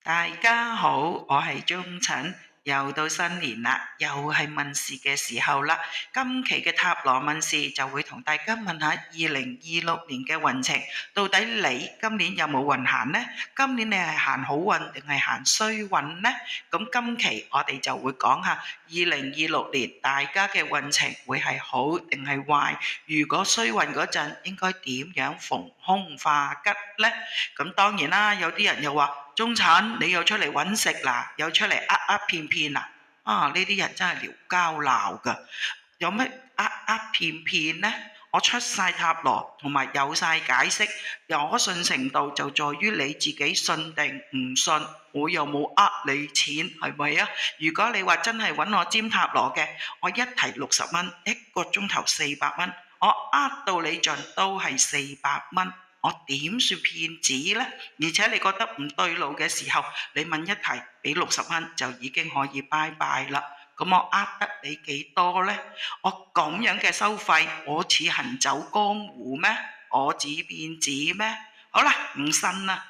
大家好，我係鍾陳，又到新年啦，又係問事嘅時候啦。今期嘅塔羅問事就會同大家問下2026年嘅運程，到底你今年有冇運行呢？今年你係行好運定係行衰運呢？咁今期我哋就會講下2026年大家嘅運程會係好定係壞？如果衰運嗰陣應該點樣逢凶化吉呢？咁當然啦，有啲人又話中產，你又出嚟揾食啦，又出嚟騙啦，呢啲人真係撩交鬧噶。有咩騙呢？我出晒塔羅，同埋有晒解釋，可信程度就在於你自己信定唔信。我又冇你錢，係咪啊？如果你話真係揾我占塔羅嘅，我一題60蚊，一個鐘頭400蚊，我到你盡都係400蚊。我點算騙子呢？而且你覺得唔對路嘅時候，你問一題俾60蚊就已經可以拜拜啦。咁我得你幾多呢？我咁樣嘅收費，我似行走江湖咩？我似騙子咩？好啦，唔信啦。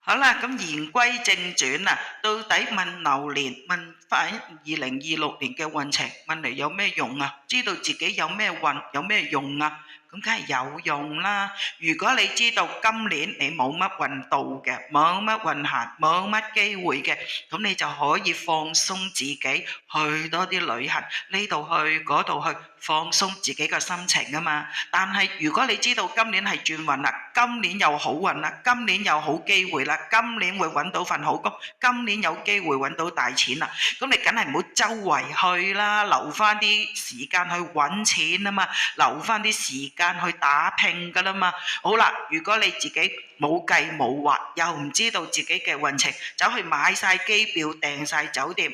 好啦，咁言歸正傳啊，到底問流年，問翻2026年嘅運程，問嚟有咩用啊？知道自己有咩運，有咩用啊？咁梗係有用啦。如果你知道今年你冇乜運到嘅，冇乜運行，冇乜機會嘅，咁你就可以放鬆自己，去多啲旅行，呢度去嗰度去，放鬆自己嘅心情啊嘛。但係如果你知道今年係轉運啦，今年有好運啦，今年有好機會啦，今年會揾到份好工，今年有機會揾到大錢啦，咁你梗係唔好周圍去啦，留翻啲時間去揾錢啊嘛，留翻啲時間去打拼噶啦嘛。好啦，如果你自己冇計冇劃，又唔知道自己嘅運程，走去買晒機票，訂晒酒店，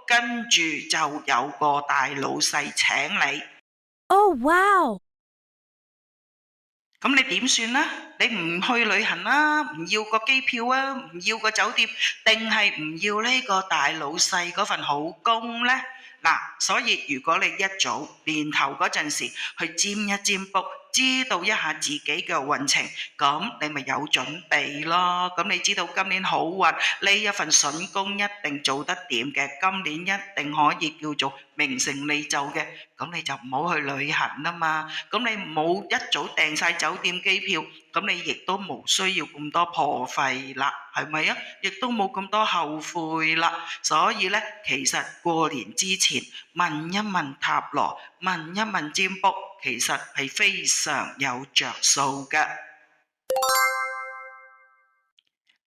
跟住就有個大老細請你。哇！咁你點算呢？你唔去旅行啦，唔要個機票啊，唔要個酒店，定係唔要呢個大老細嗰份好工呢？嗱，所以如果你一早年頭嗰陣時去占一占卜，知道一下自己嘅運程，咁你咪有準備咯。咁你知道今年好運，呢一份筍工一定做得掂嘅，今年一定可以叫做名成利就嘅，咁你就唔好去旅行啦嘛。咁你冇一早訂晒酒店機票，咁你亦都冇需要咁多破費啦，係咪啊？亦都冇咁多後悔啦。所以呢，其實過年之前問一問塔羅，問一問占卜，其實係非常有着數嘅。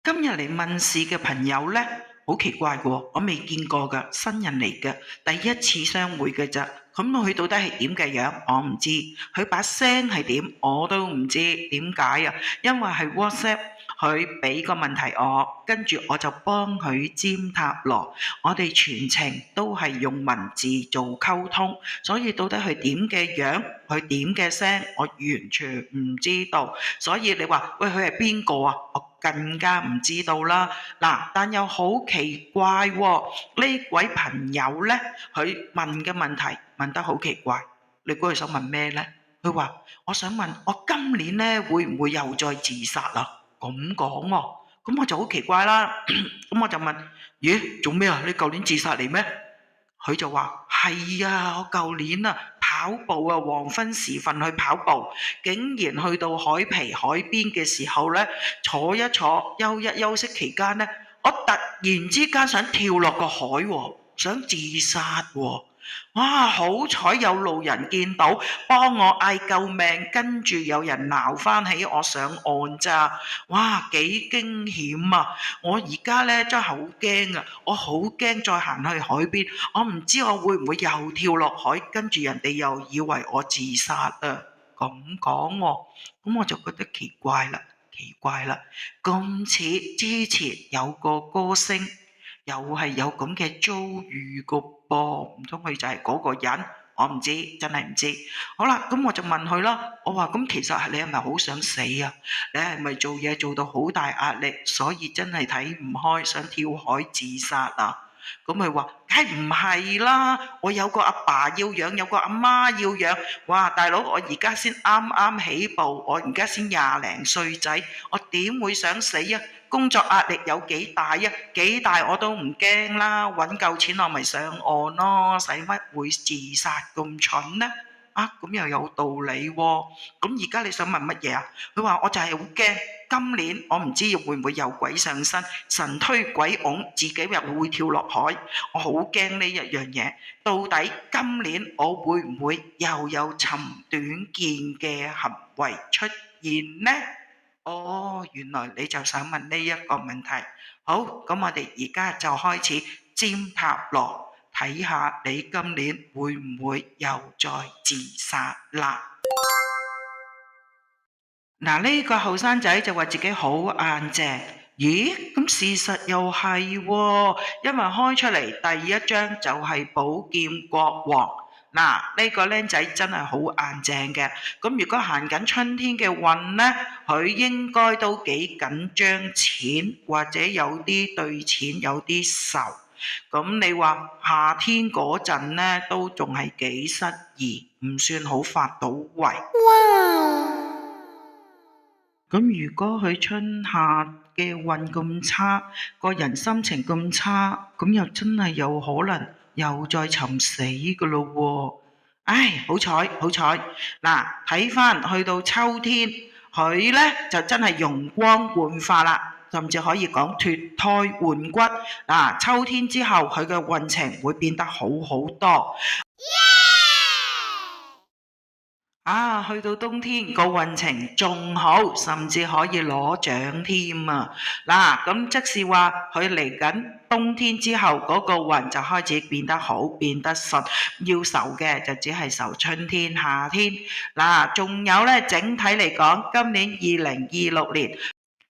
今日嚟問事嘅朋友呢，好奇怪嘅，我未見過嘅，新人嚟嘅，第一次相會嘅咋。咁佢到底係點嘅樣，我唔知。佢把聲係點，我都唔知。點解啊？因為係 WhatsApp，佢俾個問題我，跟住我就幫佢占塔羅。我哋全程都係用文字做溝通，所以到底佢點嘅樣，佢點嘅聲，我完全唔知道。所以你話喂，佢係邊個啊？我更加唔知道啦。嗱，但又好奇怪喎，呢位朋友呢，佢問嘅問題問得好奇怪。你估佢想問咩呢？佢話我想問我今年呢會唔會又再自殺啊？咁講喎，咁我就好奇怪啦。咁我就問，咦，做咩啊？你舊年自殺嚟咩？佢就話係啊，我舊年啊跑步啊，黃昏時分去跑步，竟然去到海皮海邊嘅時候呢，坐一坐休息期間呢，我突然之間想跳落個海喎，想自殺喎。哇！好彩有路人見到，幫我嗌救命，跟住有人撈翻起我上岸咋。哇！幾驚險啊！我而家呢真係好驚啊！我好驚再行去海邊，我唔知我會唔會又跳落海，跟住人哋又以為我自殺啊！咁講喎，咁我就覺得奇怪啦，咁似之前有個歌星，又係有咁嘅遭遇個噃，唔通佢就係嗰個人？我唔知，真係唔知。好啦，咁我就問佢啦，我話咁其實你係咪好想死啊？你係咪做嘢做到好大壓力，所以真係睇唔開，想跳海自殺啊？咁佢話梗係唔係啦，我有個阿爸要養，有個阿媽要養。哇，大佬，我而家先啱啱起步，我而家先20零歲仔，我點會想死啊？工作壓力有幾大啊？幾大我都唔驚啦，揾夠錢我咪上岸咯，使乜會自殺咁蠢呢？啊，咁又有道理喎。咁而家你想問乜嘢啊？佢話我就係好驚，今年我唔知會唔會有鬼上身，神推鬼拱，自己又會跳落海。我好驚呢一樣嘢。到底今年我會唔會又有尋短見嘅行為出現呢？哦，原來你就想問呢一個問題。好，咁我哋而家就開始占塔羅。睇下你今年會唔會又再自殺啦？嗱，呢個後生仔就話自己好硬淨。咦？咁事實又係喎，因為開出嚟第一張就係寶劍國王。嗱，呢個僆仔真係好硬淨嘅。咁如果行緊春天嘅運呢，佢應該都幾緊張錢，或者有啲對錢有啲愁。咁你話夏天嗰陣呢，都仲係幾失意，唔算好發到圍。咁如果佢春夏嘅運咁差，個人心情咁差，咁又真係有可能又再尋死噶咯喎！唉，好彩好彩，嗱，睇翻去到秋天，佢呢就真係容光煥發啦，甚至可以講脫胎換骨。嗱，秋天之後佢嘅運程會變得好好多。啊，去到冬天個運程仲好，甚至可以攞獎添啊！嗱，咁即是話佢嚟緊冬天之後嗰個運就開始變得好，變得順。要愁嘅就只係愁春天、夏天。嗱，仲有呢，整體嚟講，今年2026年。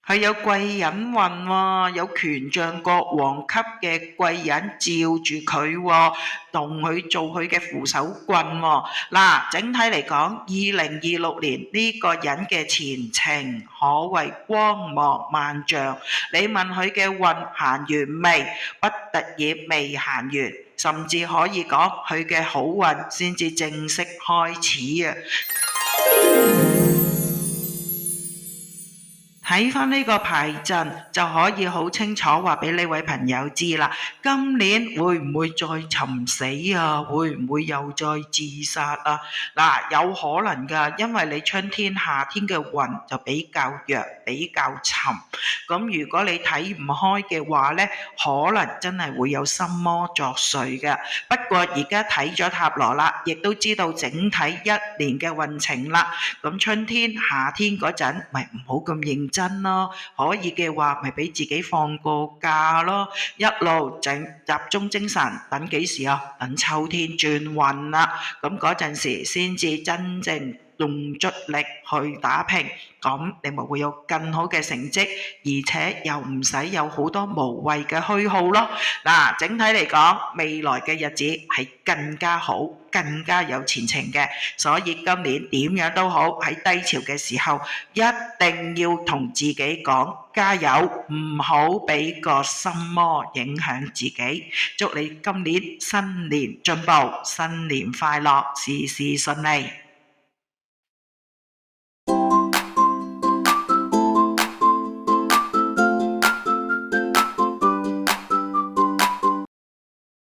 佢有貴人運喎，有權杖國王級嘅貴人照住佢喎，同佢做佢嘅扶手棍喎。嗱，整體嚟講，2026年呢個人嘅前程可謂光芒萬丈。你問佢嘅運行完未？不得已未行完，甚至可以講佢嘅好運先至正式開始啊！睇返呢個牌陣就可以好清楚話俾呢位朋友知啦。今年會唔會再尋死啊？會唔會又再自殺啊？嗱，有可能㗎，因為你春天、夏天嘅運就比較弱，比較沉。咁如果你睇唔開嘅話呢，可能真係會有心魔作祟嘅。不過而家睇咗塔羅啦，亦都知道整體一年嘅運程啦。咁春天、夏天嗰陣，咪唔好咁認真咯。可以嘅話，咪俾自己放個假咯。一路集中精神，等幾時啊？等秋天轉運啦。咁嗰陣時先至真正用足力去打拼，咁你咪會有更好嘅成績，而且又唔使有好多無謂嘅虛耗咯。嗱，整體嚟講，未來嘅日子係更加好，更加有前程嘅。所以今年點樣都好，喺低潮嘅時候，一定要同自己講加油，唔好俾個心魔影響自己。祝你今年新年進步，新年快樂，事事順利。